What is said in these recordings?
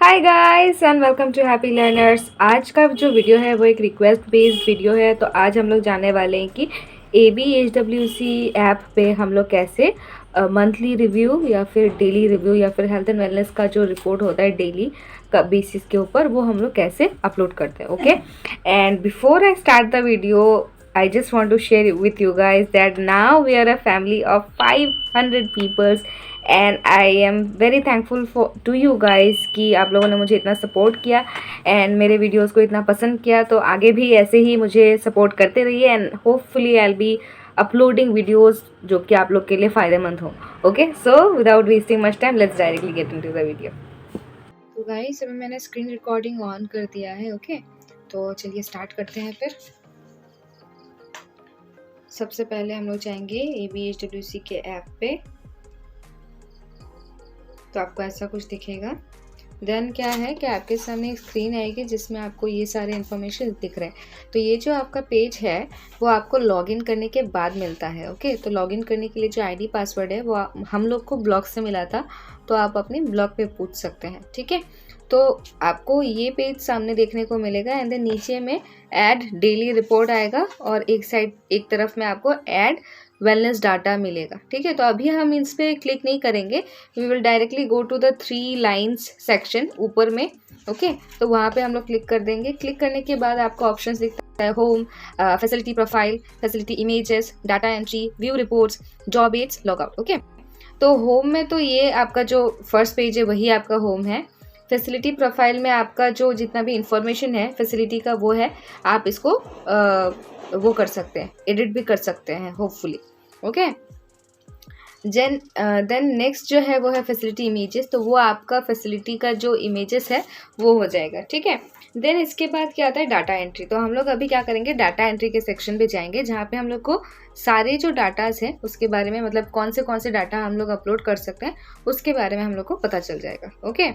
Hi guys and welcome to happy learners. आज का जो वीडियो है वो एक रिक्वेस्ट बेस्ड वीडियो है। तो आज हम लोग जानने वाले हैं कि ABHWC ऐप पे हम लोग कैसे मंथली रिव्यू या फिर डेली रिव्यू या फिर हेल्थ एंड वेलनेस का जो रिपोर्ट होता है डेली का बेसिस के ऊपर वो हम लोग कैसे अपलोड करते हैं। Okay, and before I start the video I just want to share with you guys that now we are a family of 500 peoples and I am very thankful to you guys कि आप लोगों ने मुझे इतना support किया and मेरे videos को इतना पसंद किया। तो आगे भी ऐसे ही मुझे सपोर्ट करते रहिए and hopefully I will be uploading videos जो कि आप लोग के लिए फ़ायदेमंद हो। Okay, so without wasting much time let's directly get into the video. तो गाइस अभी मैंने स्क्रीन रिकॉर्डिंग ऑन कर दिया है। ओके, तो चलिए स्टार्ट करते हैं। फिर सबसे पहले हम लोग जाएंगे ABHWC के ऐप पे, तो आपको ऐसा कुछ दिखेगा। देन क्या है कि आपके सामने एक स्क्रीन आएगी जिसमें आपको ये सारे इन्फॉर्मेशन दिख रहे हैं। तो ये जो आपका पेज है वो आपको लॉगिन करने के बाद मिलता है। ओके, तो लॉगिन करने के लिए जो ID पासवर्ड है वो हम लोग को ब्लॉग से मिला था, तो आप अपने ब्लॉग पे पूछ सकते हैं। ठीक है, तो आपको ये पेज सामने देखने को मिलेगा एंड देन नीचे में ऐड डेली रिपोर्ट आएगा और एक तरफ में आपको ऐड वेलनेस डाटा मिलेगा। ठीक है, तो अभी हम इस पर क्लिक नहीं करेंगे, we will directly go to the 3 lines section ऊपर में। ओके, तो वहाँ पे हम लोग क्लिक कर देंगे। क्लिक करने के बाद आपको ऑप्शंस दिखता है home, facility profile, facility images, data entry, view reports, job ads, logout. Okay, तो होम में तो ये आपका जो फर्स्ट पेज है वही आपका होम है। फैसिलिटी प्रोफाइल में आपका जो जितना भी इंफॉर्मेशन है फैसिलिटी का वो है, आप इसको वो कर सकते हैं, एडिट भी कर सकते हैं होपफुली। ओके, देन नेक्स्ट जो है वो है फैसिलिटी इमेजेस, तो वो आपका फैसिलिटी का जो इमेजेस है वो हो जाएगा। ठीक है, देन इसके बाद क्या आता है डाटा एंट्री। तो हम लोग अभी क्या करेंगे, डाटा एंट्री के सेक्शन पे जाएंगे जहाँ पे हम लोग को सारे जो डाटाज हैं उसके बारे में, मतलब कौन से डाटा हम लोग अपलोड कर सकते हैं उसके बारे में हम लोग को पता चल जाएगा। ओके,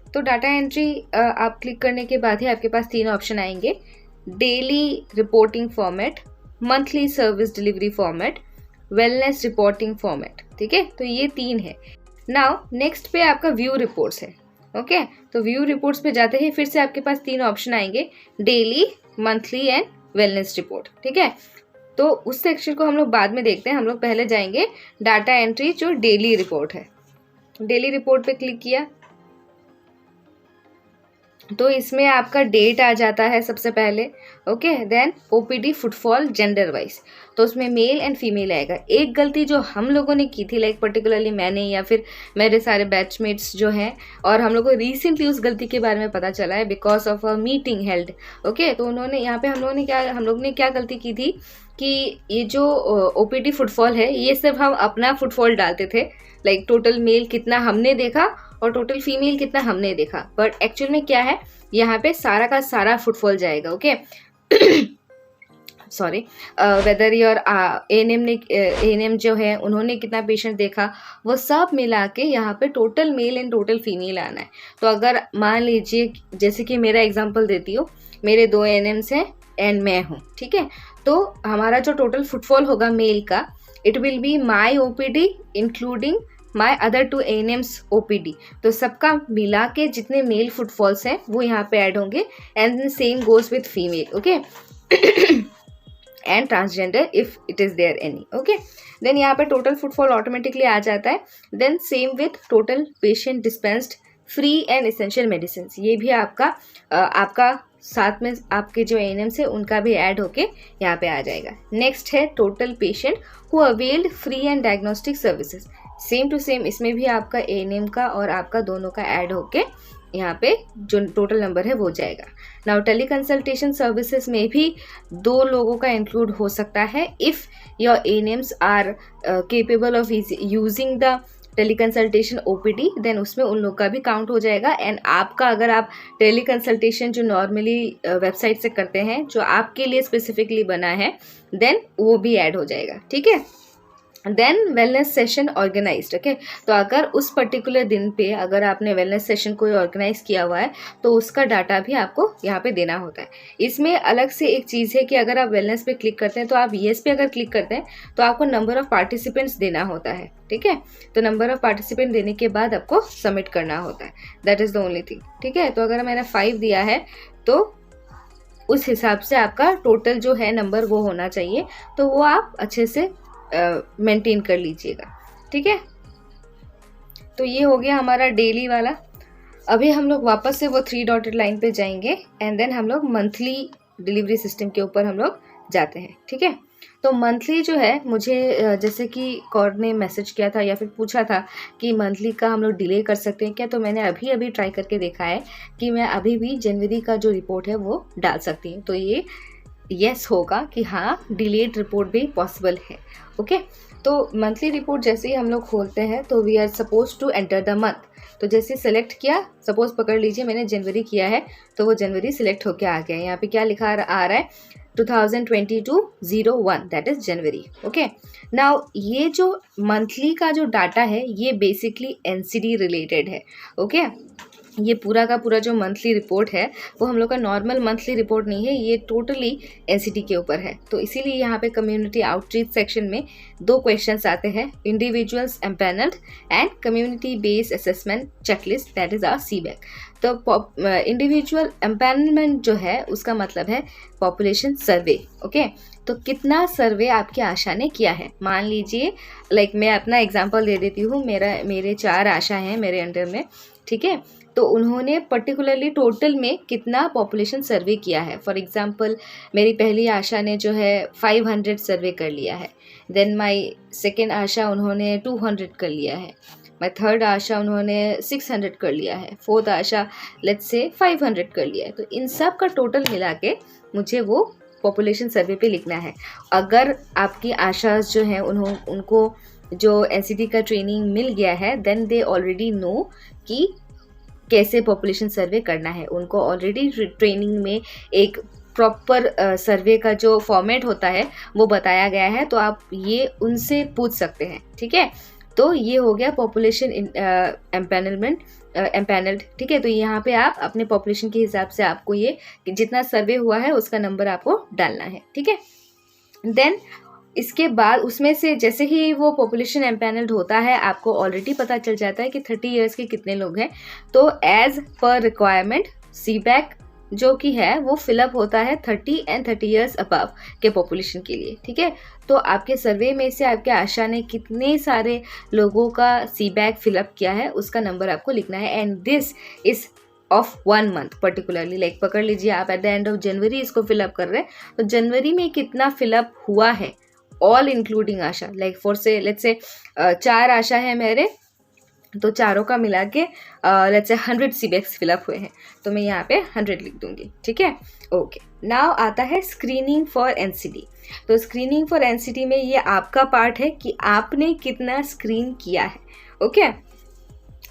तो डाटा एंट्री आप क्लिक करने के बाद ही आपके पास 3 ऑप्शन आएंगे, daily reporting format, monthly service delivery format, wellness reporting format. ठीक है, तो ये 3 है। नाउ नेक्स्ट पे आपका व्यू रिपोर्ट्स है। ओके, तो व्यू रिपोर्ट्स पे जाते ही फिर से आपके पास 3 ऑप्शन आएंगे, daily, monthly and wellness report. ठीक है, तो उस सेक्शन को हम लोग बाद में देखते हैं, हम लोग पहले जाएंगे डाटा एंट्री जो डेली रिपोर्ट है। डेली रिपोर्ट पे क्लिक किया तो इसमें आपका डेट आ जाता है सबसे पहले। Okay, then OPD footfall gender wise, तो उसमें मेल एंड फीमेल आएगा। एक गलती जो हम लोगों ने की थी, लाइक पर्टिकुलरली मैंने या फिर मेरे सारे बैचमेट्स जो हैं, और हम लोगों को रिसेंटली उस गलती के बारे में पता चला है because of a meeting held. Okay, तो उन्होंने यहाँ पे हम लोग ने क्या गलती की थी कि ये जो OPD फुटफॉल है ये सिर्फ हम अपना फुटफॉल डालते थे, लाइक टोटल मेल कितना हमने देखा और टोटल फीमेल कितना हमने देखा, बट एक्चुअल में क्या है यहाँ पे सारा का सारा फुटफॉल जाएगा। Okay, sorry, whether your ANM जो है उन्होंने कितना पेशेंट देखा वो सब मिला के यहाँ पे total male and total female आना है। तो अगर मान लीजिए जैसे कि मेरा एग्जांपल देती हूँ, मेरे 2 ANMs हैं एंड मैं हूँ। ठीक है, तो हमारा जो टोटल फुटफॉल होगा मेल का, it will be my OPD including my other 2 ANMs OPD। तो सबका मिला के जितने मेल फुटफॉल्स हैं वो यहाँ पे ऐड होंगे and same goes with female. Okay, and transgender if it is there any. Okay, then यहाँ पे टोटल फुटफॉल ऑटोमेटिकली आ जाता है। Then same with total patient dispensed free and essential medicine, ये भी आपका साथ में आपके जो ANMs है उनका भी ऐड होके यहाँ पे आ जाएगा। नेक्स्ट है total patient who availed free and diagnostic services, same to same इसमें भी आपका ANM का और आपका दोनों का ऐड होके यहाँ पे जो टोटल नंबर है वो जाएगा। नाउ टेली कंसल्टेशन सर्विसेज में भी 2 लोगों का इंक्लूड हो सकता है if your ANMs are capable of using the tele consultation OPD, then उसमें उन लोग का भी काउंट हो जाएगा। एंड आपका अगर आप टेली कंसल्टेशन जो नॉर्मली वेबसाइट से करते हैं जो आपके लिए स्पेसिफिकली बना है, देन वो भी ऐड हो जाएगा। ठीक है, then wellness session organised. Okay, तो अगर उस पर्टिकुलर दिन पे अगर आपने वेलनेस सेशन कोई ऑर्गेनाइज किया हुआ है तो उसका डाटा भी आपको यहाँ पे देना होता है। इसमें अलग से एक चीज़ है कि अगर आप वेलनेस पे क्लिक करते हैं तो आप येस पे अगर क्लिक करते हैं तो आपको नंबर ऑफ़ पार्टिसिपेंट्स देना होता है। ठीक है, तो नंबर ऑफ़ पार्टिसिपेंट देने के बाद आपको सबमिट करना होता है। That is the only thing. ठीक है, तो अगर मैंने 5 दिया है तो उस हिसाब से आपका टोटल जो है नंबर वो होना चाहिए, तो वो आप अच्छे से मेंटेन कर लीजिएगा। ठीक है, तो ये हो गया हमारा डेली वाला। अभी हम लोग वापस से वो 3 डॉटेड लाइन पे जाएंगे एंड देन हम लोग मंथली डिलीवरी सिस्टम के ऊपर हम लोग जाते हैं। ठीक है, तो मंथली जो है मुझे जैसे कि कौर ने मैसेज किया था या फिर पूछा था कि मंथली का हम लोग डिले कर सकते हैं क्या, तो मैंने अभी ट्राई करके देखा है कि मैं अभी भी जनवरी का जो रिपोर्ट है वो डाल सकती हूँ। तो ये यस होगा कि हाँ डिलेड रिपोर्ट भी पॉसिबल है। ओके, तो मंथली रिपोर्ट जैसे ही हम लोग खोलते हैं तो we are suppose to enter the month. तो जैसे सेलेक्ट किया, सपोज पकड़ लीजिए मैंने जनवरी किया है तो वो जनवरी सिलेक्ट होके आ गया। यहाँ पे क्या लिखा आ रहा है 2022-01, that is January. Okay, now ये जो मंथली का जो डाटा है ये बेसिकली एनसीडी रिलेटेड है। ओके, ये पूरा का पूरा जो मंथली रिपोर्ट है वो हम लोग का नॉर्मल मंथली रिपोर्ट नहीं है, ये टोटली एनसीटी के ऊपर है। तो इसीलिए यहाँ पे कम्युनिटी आउटरीच सेक्शन में 2 क्वेश्चंस आते हैं, individuals empanelled and community based assessment checklist, that is our CBAC. तो इंडिविजुअल एम्पैनलमेंट जो है उसका मतलब है पॉपुलेशन सर्वे। ओके, तो कितना सर्वे आपकी आशा ने किया है। मान लीजिए लाइक मैं अपना एग्जांपल दे देती हूँ, मेरे 4 आशा हैं मेरे अंडर में। ठीक है, तो उन्होंने पर्टिकुलरली टोटल में कितना पॉपुलेशन सर्वे किया है। फॉर एग्जांपल मेरी पहली आशा ने जो है 500 सर्वे कर लिया है, देन माय सेकेंड आशा उन्होंने 200 कर लिया है, माय थर्ड आशा उन्होंने 600 कर लिया है, फोर्थ आशा लेट्स से 500 कर लिया है। तो इन सब का टोटल मिला के मुझे वो पॉपुलेशन सर्वे पे लिखना है। अगर आपकी आशाज जो हैं उनको जो एनसीटी का ट्रेनिंग मिल गया है देन दे ऑलरेडी नो कि कैसे पॉपुलेशन सर्वे करना है। उनको ऑलरेडी ट्रेनिंग में एक प्रॉपर सर्वे का जो फॉर्मेट होता है वो बताया गया है, तो आप ये उनसे पूछ सकते हैं। ठीक है, तो ये हो गया पॉपुलेशन एम्पैनल्ड। ठीक है, तो यहाँ पे आप अपने पॉपुलेशन के हिसाब से आपको ये जितना सर्वे हुआ है उसका नंबर आपको डालना है। ठीक है, देन इसके बाद उसमें से जैसे ही वो पॉपुलेशन एम्पैनल्ड होता है आपको ऑलरेडी पता चल जाता है कि 30 इयर्स के कितने लोग हैं। तो एज पर रिक्वायरमेंट सीबैक जो कि है वो फिलअप होता है 30 एंड 30 इयर्स अबव के पॉपुलेशन के लिए। ठीक है, तो आपके सर्वे में से आपके आशा ने कितने सारे लोगों का सीबैक फिलअप किया है उसका नंबर आपको लिखना है। And this is of 1 month particularly, like पकड़ लीजिए आप at the end of January इसको फिलअप कर रहे हैं, तो जनवरी में कितना फिलअप हुआ है all including Asha, like for से लेट्स से 4 आशा है मेरे, तो चारों का मिला के लेट्स से 100 सीबैक्स फिलअप हुए हैं, तो मैं यहाँ पे 100 लिख दूंगी। ठीक है, ओके। नाउ आता है स्क्रीनिंग फॉर एनसीडी। तो स्क्रीनिंग फॉर एनसीडी में ये आपका पार्ट है कि आपने कितना स्क्रीन किया है। ओके,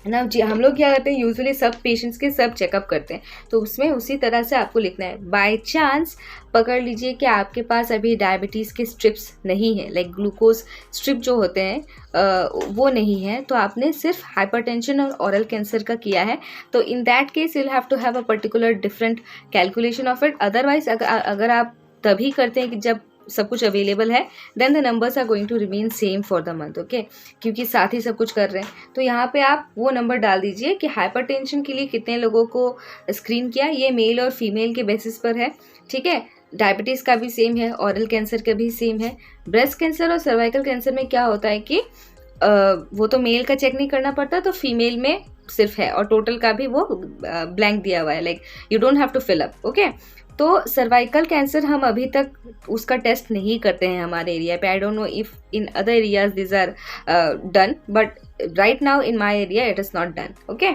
ना जी हम लोग क्या करते हैं यूजुअली सब पेशेंट्स के सब चेकअप करते हैं, तो उसमें उसी तरह से आपको लिखना है। बाय चांस पकड़ लीजिए कि आपके पास अभी डायबिटीज़ के स्ट्रिप्स नहीं है, लाइक ग्लूकोज स्ट्रिप जो होते हैं वो नहीं है, तो आपने सिर्फ हाइपरटेंशन और ओरल कैंसर का किया है, तो in that case you have to have a particular different calculation of it. Otherwise अगर आप तभी करते हैं कि जब सब कुछ अवेलेबल है then the numbers are going to remain same for the month. Okay, क्योंकि साथ ही सब कुछ कर रहे हैं, तो यहाँ पे आप वो नंबर डाल दीजिए कि हाइपरटेंशन के लिए कितने लोगों को स्क्रीन किया, ये मेल और फीमेल के बेसिस पर है। ठीक है, डायबिटीज़ का भी सेम है, ऑरल कैंसर का भी सेम है। ब्रेस्ट कैंसर और सर्वाइकल कैंसर में क्या होता है कि वो तो मेल का चेक नहीं करना पड़ता, तो फीमेल में सिर्फ है, और टोटल का भी वो ब्लैंक दिया हुआ है, like you don't have to fill up. Okay, तो सर्वाइकल कैंसर हम अभी तक उसका टेस्ट नहीं करते हैं हमारे एरिया पे। I don't know if in other areas this are done, but right now in my area it is not done. Okay,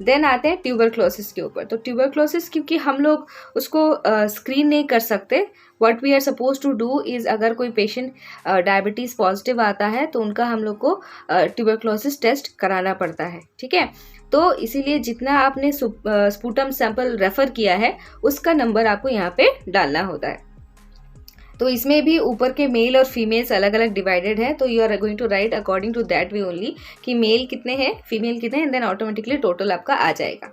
then आते हैं ट्यूबरक्लोसिस के ऊपर। तो ट्यूबरक्लोसिस क्योंकि हम लोग उसको स्क्रीन नहीं कर सकते, what we are suppose to do is अगर कोई पेशेंट डायबिटीज़ पॉजिटिव आता है तो उनका हम लोग को ट्यूबरक्लोसिस टेस्ट कराना पड़ता है। ठीक है, तो इसीलिए जितना आपने स्पूटम सैंपल रेफर किया है उसका नंबर आपको यहाँ पे डालना होता है। तो इसमें भी ऊपर के मेल और फीमेल्स अलग अलग डिवाइडेड है, तो you are going to write according to that way only कि मेल कितने हैं, फीमेल कितने हैं, एंड देन ऑटोमेटिकली टोटल आपका आ जाएगा।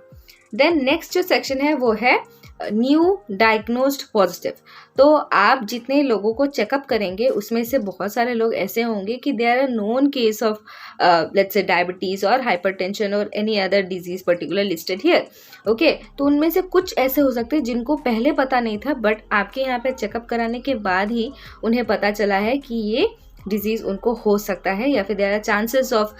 देन नेक्स्ट जो सेक्शन है वो है न्यू डायग्नोस्ड पॉजिटिव। तो आप जितने लोगों को चेकअप करेंगे उसमें से बहुत सारे लोग ऐसे होंगे कि they are a known case of let's say diabetes और हाइपरटेंशन और any other disease particular listed here. Okay, तो उनमें से कुछ ऐसे हो सकते हैं जिनको पहले पता नहीं था, बट आपके यहाँ पे चेकअप कराने के बाद ही उन्हें पता चला है कि ये डिजीज़ उनको हो सकता है या फिर there are chances of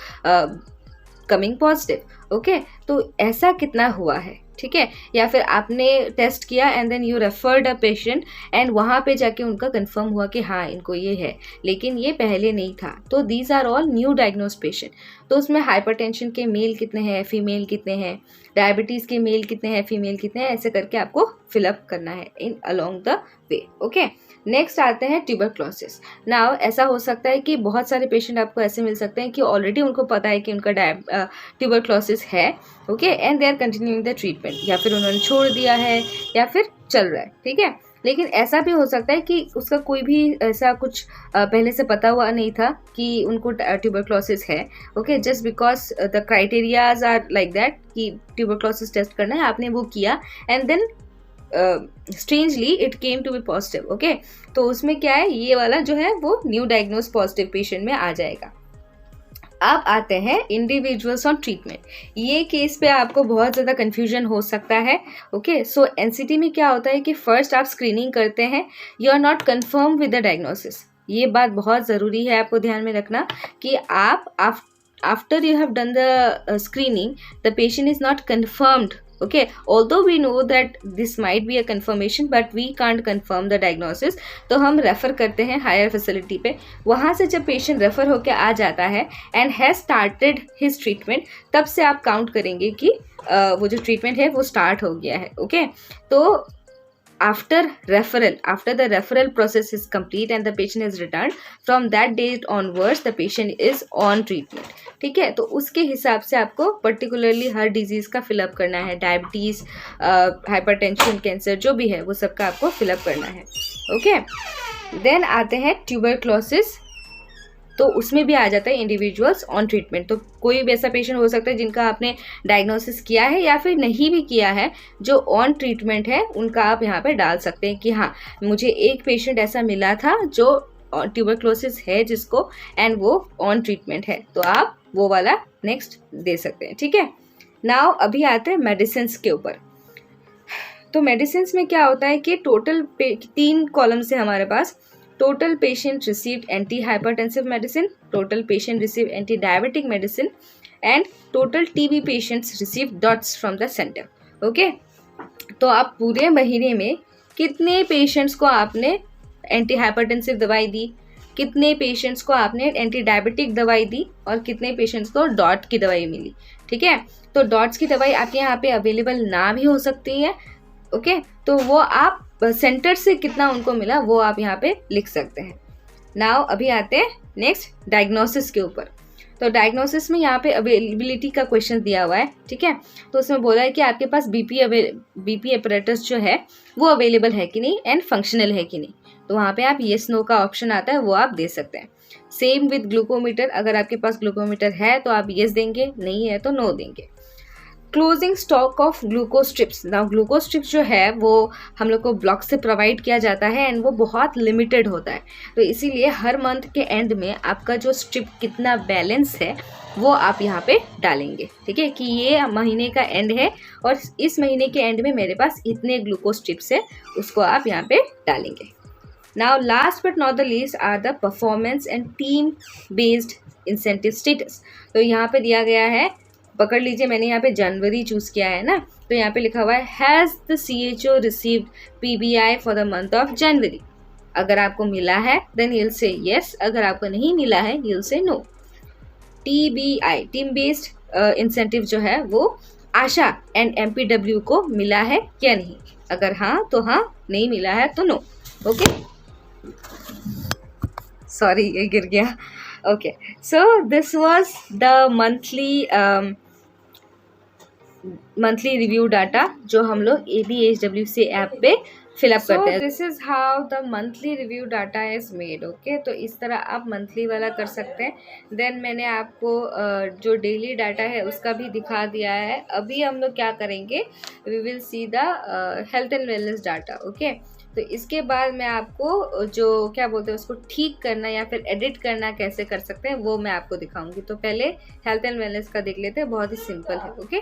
coming positive. Okay, तो ऐसा कितना हुआ है, ठीक है, या फिर आपने टेस्ट किया and then you referred a patient and वहाँ पे जाके उनका कंफर्म हुआ कि हाँ इनको ये है, लेकिन ये पहले नहीं था। तो these are all new diagnose patient. तो उसमें हाइपरटेंशन के मेल कितने हैं, फीमेल कितने हैं, डायबिटीज़ के मेल कितने हैं, फीमेल कितने हैं, ऐसे करके आपको फिलअप करना है in along the way. Okay, next आते हैं ट्यूबरक्लोसिस। नाउ ऐसा हो सकता है कि बहुत सारे पेशेंट आपको ऐसे मिल सकते हैं कि ऑलरेडी उनको पता है कि उनका ट्यूबरक्लोसिस है, okay, and they are continuing the treatment, या फिर उन्होंने छोड़ दिया है या फिर चल रहा है, ठीक है। लेकिन ऐसा भी हो सकता है कि उसका कोई भी ऐसा कुछ पहले से पता हुआ नहीं था कि उनको ट्यूबरक्लोसिस है, okay, just because the criterias are like that कि ट्यूबरक्लोसिस टेस्ट करना है, आपने वो किया and then strangely it came to be positive. Okay, तो उसमें क्या है, ये वाला जो है वो न्यू डायग्नोज पॉजिटिव पेशेंट में आ जाएगा। अब आते हैं इंडिविजुअल्स ऑन ट्रीटमेंट। ये केस पे आपको बहुत ज़्यादा कन्फ्यूजन हो सकता है। ओके, सो एनसीटी में क्या होता है कि फर्स्ट आप स्क्रीनिंग करते हैं, you are not confirm with the diagnosis. ये बात बहुत ज़रूरी है आपको ध्यान में रखना कि आप after you have done the screening the patient is not confirmed. Okay, although we know that this might be a confirmation but we can't confirm the diagnosis, तो हम रेफ़र करते हैं हायर फैसिलिटी पे। वहाँ से जब पेशेंट रेफ़र होकर आ जाता है and has started his treatment, तब से आप काउंट करेंगे कि वो जो ट्रीटमेंट है वो स्टार्ट हो गया है। ओके, तो after the referral process is complete and the patient is returned, from that date onwards the patient is on treatment, ठीक है। तो उसके हिसाब से आपको पर्टिकुलरली हर डिजीज़ का फिलअप करना है, डायबिटीज़, हाइपरटेंशन, कैंसर जो भी है वो सबका आपको फिलअप करना है। ओके, देन आते हैं ट्यूबरक्लोसिस। तो उसमें भी आ जाता है इंडिविजुअल्स ऑन ट्रीटमेंट। तो कोई भी ऐसा पेशेंट हो सकता है जिनका आपने डायग्नोसिस किया है या फिर नहीं भी किया है, जो ऑन ट्रीटमेंट है उनका आप यहाँ पे डाल सकते हैं कि हाँ मुझे एक पेशेंट ऐसा मिला था जो ट्यूबरक्लोसिस है जिसको, एंड वो ऑन ट्रीटमेंट है, तो आप वो वाला नेक्स्ट दे सकते हैं, ठीक है। नाउ अभी आते हैं मेडिसिन के ऊपर। तो मेडिसिन में क्या होता है कि टोटल 3 कॉलम से हमारे पास total patient received anti-hypertensive medicine, total patient received anti-diabetic medicine, and total TB patients received dots from the center. Okay, तो आप पूरे महीने में कितने पेशेंट्स को आपने एंटी हाइपरटेंसिव दवाई दी, कितने पेशेंट्स को आपने एंटी डायबिटिक दवाई दी और कितने पेशेंट्स को डॉट की दवाई मिली, ठीक है। तो डॉट्स की दवाई आपके यहाँ पे अवेलेबल ना भी हो सकती है। ओके, तो वो आप सेंटर से कितना उनको मिला वो आप यहाँ पे लिख सकते हैं। नाउ अभी आते हैं नेक्स्ट डायग्नोसिस के ऊपर। तो डायग्नोसिस में यहाँ पे अवेलेबिलिटी का क्वेश्चन दिया हुआ है, ठीक है। तो उसमें बोला है कि आपके पास बीपी अपरेटस जो है वो अवेलेबल है कि नहीं एंड फंक्शनल है कि नहीं। तो वहाँ पे आप येस नो का ऑप्शन आता है, वो आप दे सकते हैं। सेम विद ग्लूकोमीटर, अगर आपके पास ग्लूकोमीटर है तो आप येस देंगे, नहीं है तो नो देंगे। Closing stock of glucose strips. ना ग्लूकोज स्ट्रिप्स जो है वो हम लोग को ब्लॉक से प्रोवाइड किया जाता है एंड वो बहुत लिमिटेड होता है, तो इसीलिए हर मंथ के एंड में आपका जो स्ट्रिप कितना बैलेंस है वो आप यहाँ पे डालेंगे, ठीक है, कि ये महीने का एंड है और इस महीने के एंड में मेरे पास इतने ग्लूकोज स्ट्रिप्स है, उसको आप यहाँ पे डालेंगे। Now last but not the least are the performance and team based incentive status. तो यहाँ पे दिया गया है, पकड़ लीजिए, मैंने यहाँ पे जनवरी चूज़ किया है ना, तो यहाँ पे लिखा हुआ है has the CHO received PBI for the month of January. अगर आपको मिला है then you will say yes, अगर आपको नहीं मिला है you will say no. TBI team based incentive जो है वो आशा एंड MPW को मिला है या नहीं, अगर हाँ तो हाँ, नहीं मिला है तो नो। ओके, सॉरी ये गिर गया। Okay, so this was the monthly monthly review data जो हम लोग ABHWC ऐप पे फिलअप करते हैं। This is how the monthly review data is made. Okay, तो इस तरह आप मंथली वाला कर सकते हैं। देन मैंने आपको जो डेली डाटा है उसका भी दिखा दिया है। अभी हम लोग क्या करेंगे, we will see the health and wellness data. Okay, तो इसके बाद मैं आपको जो क्या बोलते हैं उसको ठीक करना या फिर एडिट करना कैसे कर सकते हैं वो मैं आपको दिखाऊंगी। तो पहले हेल्थ एंड वेलनेस का देख लेते हैं, बहुत ही सिंपल है। ओके,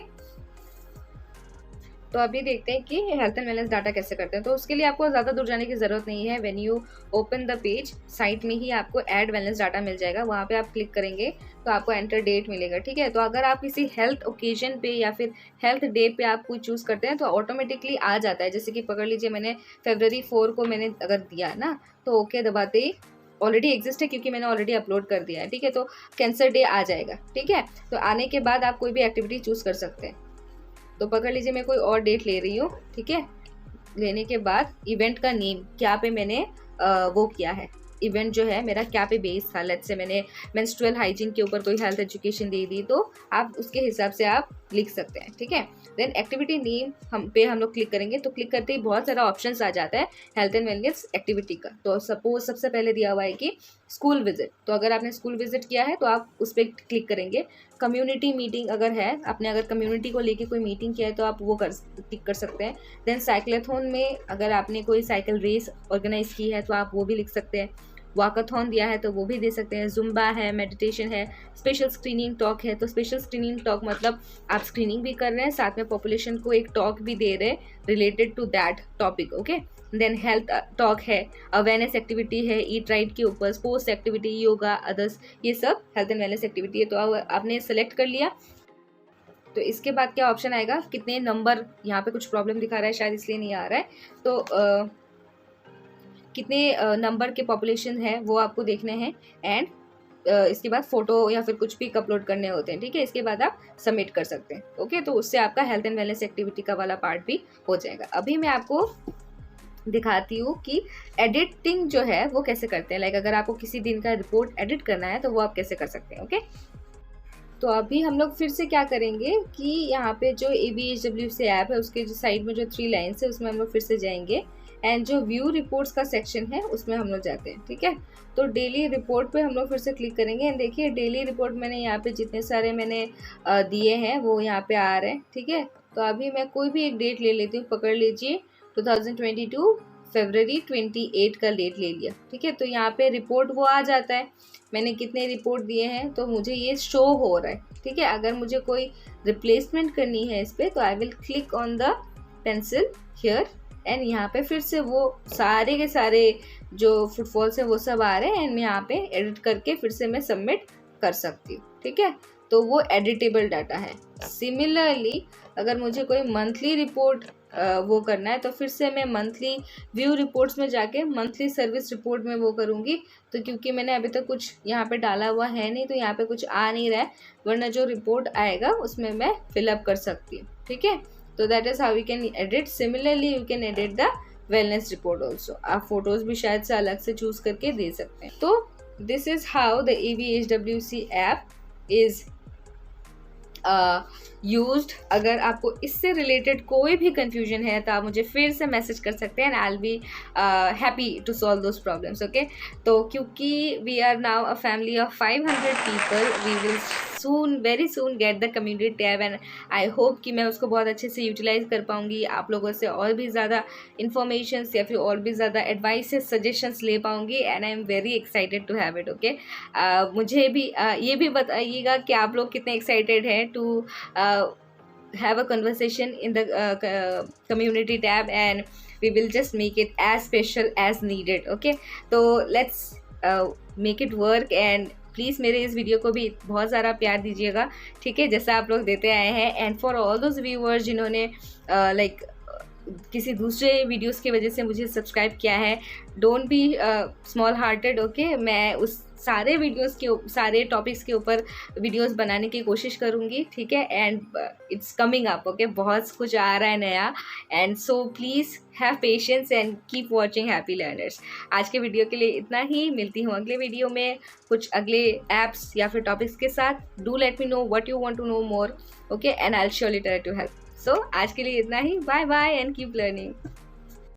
तो अभी देखते हैं कि हेल्थ एंड वेलनेस डाटा कैसे करते हैं। तो उसके लिए आपको ज़्यादा दूर जाने की ज़रूरत नहीं है। When you open the page, site में ही आपको ऐड वेलनेस डाटा मिल जाएगा, वहाँ पे आप क्लिक करेंगे तो आपको एंटर डेट मिलेगा। ठीक है, तो अगर आप किसी हेल्थ ओकेजन पे या फिर हेल्थ डे पे आप कोई चूज़ करते हैं तो ऑटोमेटिकली आ जाता है। जैसे कि पकड़ लीजिए मैंने February 4 को मैंने अगर दिया ना, तो ओके दबाते ही ऑलरेडी एग्जिस्ट है क्योंकि मैंने ऑलरेडी अपलोड कर दिया है। ठीक है, तो कैंसर डे आ जाएगा। ठीक है, तो आने के बाद आप कोई भी एक्टिविटी चूज़ कर सकते हैं। तो पकड़ लीजिए मैं कोई और डेट ले रही हूँ। ठीक है, लेने के बाद इवेंट का नेम क्या पे मैंने वो किया है, इवेंट जो है मेरा क्या पे बेस था। लेट्स से मैंने मेंस्ट्रुअल हाइजीन के ऊपर कोई हेल्थ एजुकेशन दे दी, तो आप उसके हिसाब से आप लिख सकते हैं। ठीक है, देन एक्टिविटी नेम हम लोग क्लिक करेंगे तो क्लिक करते ही बहुत सारा ऑप्शंस आ जाता है हेल्थ एंड वेलनेस एक्टिविटी का। तो सपोज सबसे पहले दिया हुआ है कि स्कूल विजिट, तो अगर आपने स्कूल विजिट किया है तो आप उस पर क्लिक करेंगे। कम्युनिटी मीटिंग अगर है, आपने अगर कम्युनिटी को लेके कोई मीटिंग किया है तो आप वो क्लिक कर सकते हैं। देन साइक्लोथॉन में अगर आपने कोई साइकिल रेस ऑर्गेनाइज की है तो आप वो भी लिख सकते हैं। वॉकाथॉन दिया है तो वो भी दे सकते हैं। जुम्बा है, मेडिटेशन है, स्पेशल स्क्रीनिंग टॉक है। तो स्पेशल स्क्रीनिंग टॉक मतलब आप स्क्रीनिंग भी कर रहे हैं, साथ में पॉपुलेशन को एक टॉक भी दे रहे हैं related to that topic. Okay, then health talk है, अवेयरनेस एक्टिविटी है, ईट राइट के ऊपर, स्पोर्ट्स एक्टिविटी, योगा, अदर्स, ये सब हेल्थ एंड वेलनेस एक्टिविटी है। तो आपने सेलेक्ट कर लिया। तो इसके बाद क्या ऑप्शन आएगा, कितने नंबर, यहाँ पे कुछ प्रॉब्लम दिखा रहा है शायद इसलिए नहीं आ रहा है। तो कितने नंबर के पॉपुलेशन है वो आपको देखने हैं। एंड इसके बाद फोटो या फिर कुछ भी अपलोड करने होते हैं। ठीक है, इसके बाद आप सबमिट कर सकते हैं। ओके, तो उससे आपका हेल्थ एंड वेलनेस एक्टिविटी का वाला पार्ट भी हो जाएगा। अभी मैं आपको दिखाती हूँ कि एडिटिंग जो है वो कैसे करते हैं। लाइक अगर आपको किसी दिन का रिपोर्ट एडिट करना है तो वो आप कैसे कर सकते हैं। ओके, तो अभी हम लोग फिर से क्या करेंगे कि यहाँ पे जो ABHWC ऐप है उसके जो साइड में जो 3 लाइन्स है उसमें हम लोग फिर से जाएंगे एंड जो व्यू रिपोर्ट्स का सेक्शन है उसमें हम लोग जाते हैं। ठीक है, तो डेली रिपोर्ट पे हम लोग फिर से क्लिक करेंगे एंड देखिए डेली रिपोर्ट मैंने यहाँ पे जितने सारे मैंने दिए हैं वो यहाँ पे आ रहे हैं। ठीक है, तो अभी मैं कोई भी एक डेट ले लेती हूँ। पकड़ लीजिए 2022 February 28 का डेट ले लिया। ठीक है, तो यहाँ पे रिपोर्ट वो आ जाता है, मैंने कितने रिपोर्ट दिए हैं तो मुझे ये शो हो रहा है। ठीक है, अगर मुझे कोई रिप्लेसमेंट करनी है इस पर तो I will click on the pencil here and यहाँ पे फिर से वो सारे के सारे जो फुटफॉल्स है वो सब आ रहे हैं एंड मैं यहाँ पे एडिट करके फिर से मैं सबमिट कर सकती हूँ। ठीक है, तो वो एडिटेबल डाटा है। सिमिलरली अगर मुझे कोई मंथली रिपोर्ट वो करना है तो फिर से मैं मंथली व्यू रिपोर्ट्स में जाके मंथली सर्विस रिपोर्ट में वो करूँगी। तो क्योंकि मैंने अभी तक कुछ यहाँ पे डाला हुआ है नहीं तो यहाँ पे कुछ आ नहीं रहा है, वरना जो रिपोर्ट आएगा उसमें मैं फिलअप कर सकती हूँ। ठीक है, तो that is how we can edit. Similarly you can edit the wellness report also. आप फोटोज़ भी शायद से अलग से चूज़ करके दे सकते हैं। तो this is how the ABHWC app is used. अगर आपको इससे रिलेटेड कोई भी कंफ्यूजन है तो आप मुझे फिर से मैसेज कर सकते हैं and I will be happy to solve those problems. Okay, तो क्योंकि we are now a family of 500 people, we will soon very soon get the community tab and I hope कि मैं उसको बहुत अच्छे से यूटिलाइज कर पाऊँगी, आप लोगों से और भी ज़्यादा इन्फॉर्मेशन या फिर और भी ज़्यादा एडवाइसेस सजेशंस ले पाऊँगी and I am very excited to have it. Okay, मुझे भी ये भी बताइएगा कि आप लोग कितने एक्साइटेड हैं to have a conversation in the community tab and we will just make it as special as needed. Okay, तो let's make it work and please मेरे इस वीडियो को भी बहुत सारा प्यार दीजिएगा। ठीक है, जैसा आप लोग देते आए हैं। And for all those viewers जिन्होंने लाइक किसी दूसरे वीडियोस की वजह से मुझे सब्सक्राइब किया है, don't be small hearted, okay. मैं उस सारे वीडियोस के सारे टॉपिक्स के ऊपर वीडियोस बनाने की कोशिश करूँगी, ठीक है। And it's coming up, okay, बहुत कुछ आ रहा है नया। And so please have patience and keep watching happy learners. आज के वीडियो के लिए इतना ही, मिलती हूँ अगले वीडियो में कुछ अगले ऐप्स या फिर टॉपिक्स के साथ। Do let me know what you want to know more, okay, and I will surely try to help. So आज के लिए इतना ही, bye bye and keep learning.